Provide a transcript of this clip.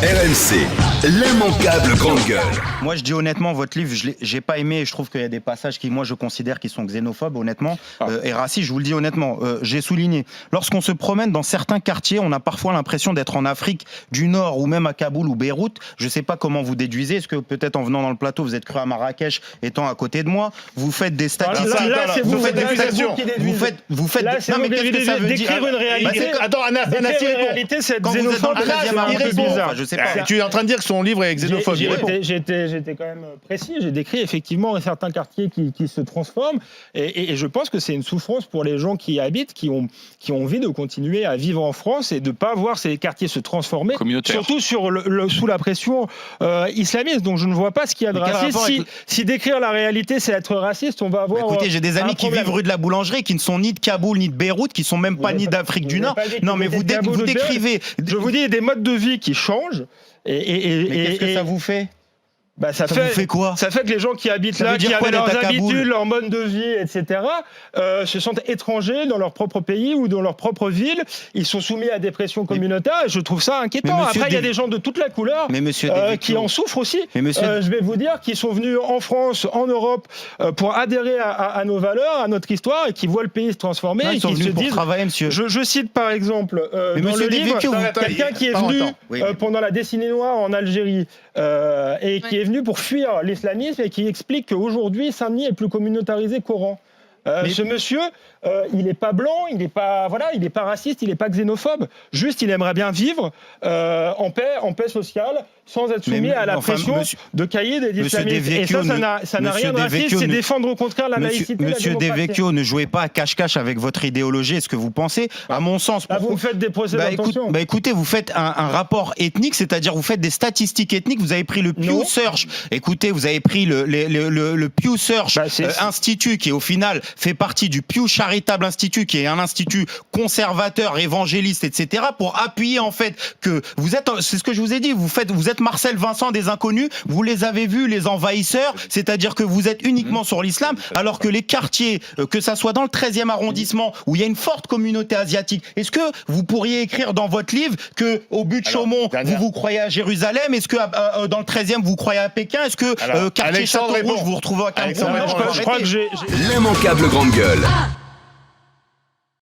RMC, l'immanquable grande gueule. Moi, je dis honnêtement, votre livre, j'ai pas aimé. Je trouve qu'il y a des passages qui, moi, je considère qui sont xénophobes, honnêtement, et racistes. Je vous le dis honnêtement. J'ai souligné. Lorsqu'on se promène dans certains quartiers, on a parfois l'impression d'être en Afrique du Nord ou même à Kaboul ou Beyrouth. Je sais pas comment vous déduisez. Est-ce que peut-être en venant dans le plateau, vous êtes cru à Marrakech, étant à côté de moi? Vous faites des statistiques. Vous faites des accusations. Vous faites. Là, Non, mais qu'est-ce que ça veut dire? Décrire une réalité. Attends, Anas, Une réalité, c'est Quand vous êtes dans xénophobe. le 13e arrondissement, je sais pas. Tu es en train de dire que son livre est xénophobe. J'étais quand même précis. J'ai décrit effectivement certains quartiers qui se transforment. Et je pense que c'est une souffrance pour les gens qui y habitent, qui ont envie de continuer à vivre en France et de ne pas voir ces quartiers se transformer. Surtout sous la pression islamiste. Donc je ne vois pas ce qu'il y a de raciste. Si décrire la réalité, c'est être raciste, on va avoir. Écoutez, j'ai des amis qui vivent rue de la Boulangerie, qui ne sont ni de Kaboul ni de Beyrouth, qui sont même pas ni d'Afrique du Nord. Non, mais vous décrivez. Je vous dis des modes de vie qui changent. Mais qu'est-ce que ça vous fait? Ça vous fait quoi? Ça fait que les gens qui habitent là, qui avaient leurs habitudes, leur mode de vie, etc., se sentent étrangers dans leur propre pays ou dans leur propre ville. Ils sont soumis à des pressions communautaires et je trouve ça inquiétant. Après, il y a des gens de toute la couleur qui en souffrent aussi. Je vais vous dire, qui sont venus en France, en Europe, pour adhérer à nos valeurs, à notre histoire et qui voient le pays se transformer. Ils sont venus pour travailler, monsieur. Je cite par exemple dans le livre quelqu'un qui est venu pendant la décennie noire en Algérie et qui est venu pour fuir l'islamisme et qui explique qu'aujourd'hui Saint-Denis est plus communautarisé qu'Oran. Ce monsieur, il n'est pas blanc, il n'est pas raciste, il n'est pas xénophobe. Juste, il aimerait bien vivre en paix sociale, sans être soumis à la pression de cahiers des islamistes. Et ça n'a rien de raciste, c'est défendre au contraire la laïcité. Monsieur Devecchio, ne jouez pas à cache-cache avec votre idéologie. Est-ce que vous pensez, à mon sens, vous me faites des procès d'intention. Écoutez, vous faites un rapport ethnique, c'est-à-dire vous faites des statistiques ethniques. Vous avez pris le Pew Search. Écoutez, vous avez pris le Pew Search Institute, qui au final fait partie du Pew Charitable Institute, qui est un institut conservateur, évangéliste, etc., pour appuyer en fait que vous êtes, c'est ce que je vous ai dit, vous êtes Marcel Vincent des Inconnus, vous les avez vus, les envahisseurs, c'est-à-dire que vous êtes uniquement sur l'islam, alors que les quartiers, que ça soit dans le 13e arrondissement, où il y a une forte communauté asiatique, est-ce que vous pourriez écrire dans votre livre que au but de Chaumont, vous croyez à Jérusalem, est-ce que dans le 13e, vous croyez à Pékin, est-ce que quartier Château-Rouge, vous vous retrouvez à Cameroun? Je crois que j'ai... L'immanquable grande gueule.